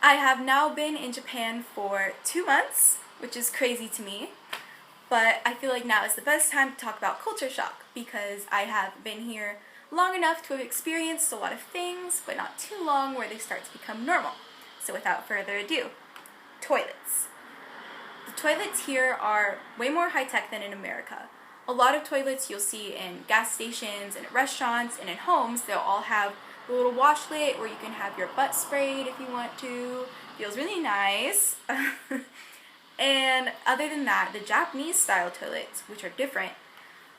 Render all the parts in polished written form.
I have now been in Japan for 2 months, which is crazy to me, but I feel like now is the best time to talk about culture shock because I have been here long enough to have experienced a lot of things, but not too long where they start to become normal. So without further ado, toilets. The toilets here are way more high-tech than in America. A lot of toilets you'll see in gas stations and at restaurants and in homes, they'll all have the little washlet where you can have your butt sprayed if you want to. Feels really nice. And other than that, the Japanese style toilets, which are different,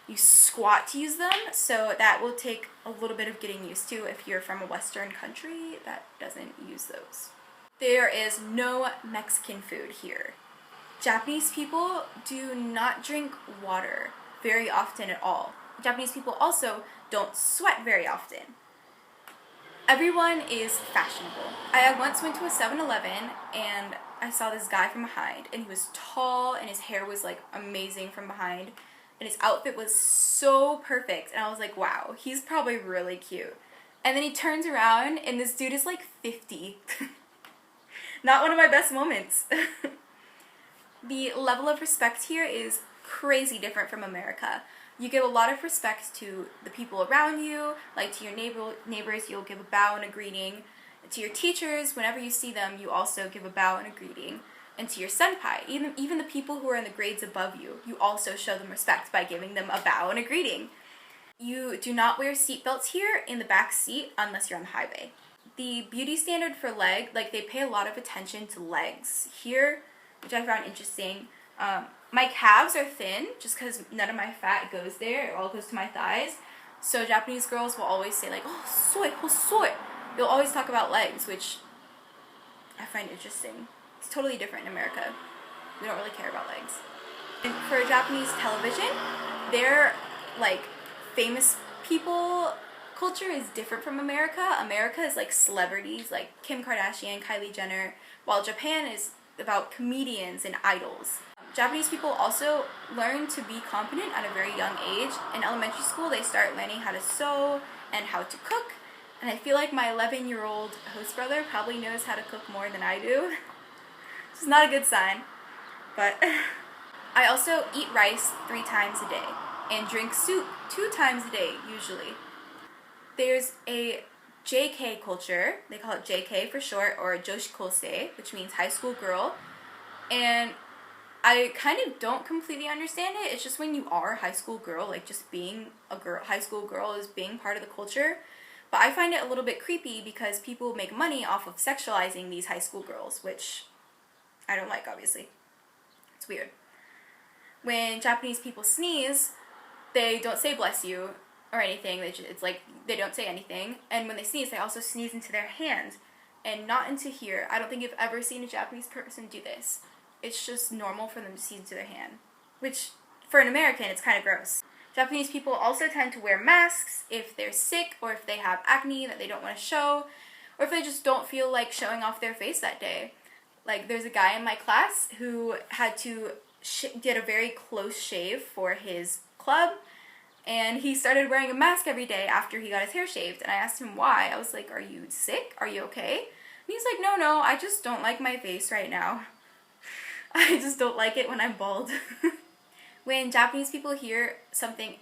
you squat to use them, so that will take a little bit of getting used to if you're from a Western country that doesn't use those. There is no Mexican food here. Japanese people do not drink water very often at all. Japanese people also don't sweat very often. Everyone is fashionable. I once went to a 7-Eleven and I saw this guy from behind, and he was tall and his hair was like amazing from behind, and his outfit was so perfect, and I was like, wow, he's probably really cute. And then he turns around and this dude is like 50. Not one of my best moments. The level of respect here is crazy different from America. You give a lot of respect to the people around you, like to your neighbors, you'll give a bow and a greeting. To your teachers, whenever you see them, you also give a bow and a greeting. And to your senpai, even the people who are in the grades above you, you also show them respect by giving them a bow and a greeting. You do not wear seatbelts here in the back seat unless you're on the highway. The beauty standard for like they pay a lot of attention to legs here, which I found interesting. My calves are thin just because none of my fat goes there. It all goes to my thighs. So Japanese girls will always say like, oh, soy, soy. They'll always talk about legs, which I find interesting. It's totally different in America. We don't really care about legs. And for Japanese television, their like famous people culture is different from America. America is like celebrities like Kim Kardashian, Kylie Jenner, while Japan is about comedians and idols. Japanese people also learn to be competent at a very young age. In elementary school, they start learning how to sew and how to cook. And I feel like my 11-year-old host brother probably knows how to cook more than I do. Which is not a good sign. But I also eat rice 3 times a day and drink soup 2 times a day, usually. There's a JK culture. They call it JK for short, or Joshikosei, which means high school girl. And I kind of don't completely understand it. It's just when you are a high school girl, like just being a girl, high school girl is being part of the culture. But I find it a little bit creepy because people make money off of sexualizing these high school girls, which I don't like, obviously. It's weird. When Japanese people sneeze, they don't say bless you or anything. It's like they don't say anything. And when they sneeze, they also sneeze into their hand and not into here. I don't think I've ever seen a Japanese person do this. It's just normal for them to sneeze into their hand, which for an American, it's kind of gross. Japanese people also tend to wear masks if they're sick or if they have acne that they don't want to show, or if they just don't feel like showing off their face that day. Like, there's a guy in my class who had to get a very close shave for his club, and he started wearing a mask every day after he got his hair shaved. And I asked him why. I was like, are you sick? Are you okay? And he's like, no, I just don't like my face right now. I just don't like it when I'm bald. When Japanese people hear something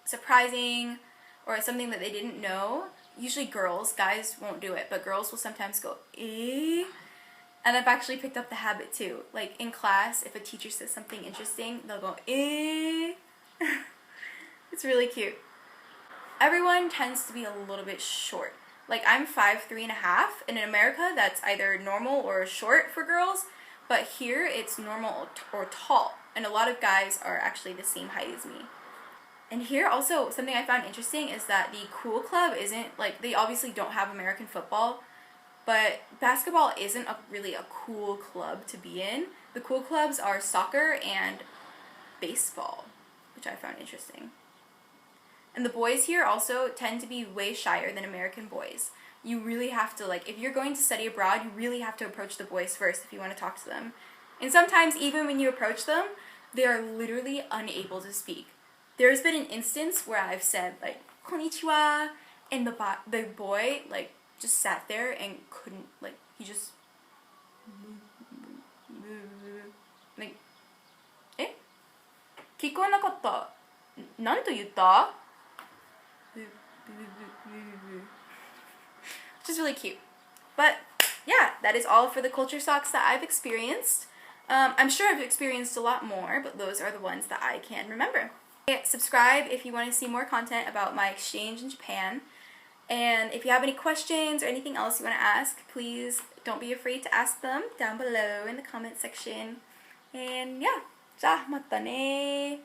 surprising or something that they didn't know, usually girls, guys won't do it, but girls will sometimes go, eh? And I've actually picked up the habit too. Like in class, if a teacher says something interesting, they'll go, eh? It's really cute. Everyone tends to be a little bit short. Like I'm 5'3.5", and in America that's either normal or short for girls, but here it's normal or tall. And a lot of guys are actually the same height as me. And here also, something I found interesting is that the cool club isn't, like, they obviously don't have American football, but basketball isn't really a cool club to be in. The cool clubs are soccer and baseball, which I found interesting. And the boys here also tend to be way shyer than American boys. You really have to, like, if you're going to study abroad, you really have to approach the boys first if you want to talk to them. And sometimes, even when you approach them, they are literally unable to speak. There's been an instance where I've said, like, konnichiwa, and the boy, like, just sat there and couldn't, like, he just like, え聞こえなかった。何と言った Which is really cute. But yeah, that is all for the culture shocks that I've experienced. I'm sure I've experienced a lot more, but those are the ones that I can remember. Subscribe if you want to see more content about my exchange in Japan. And if you have any questions or anything else you want to ask, please don't be afraid to ask them down below in the comment section. And yeah, じゃあまたね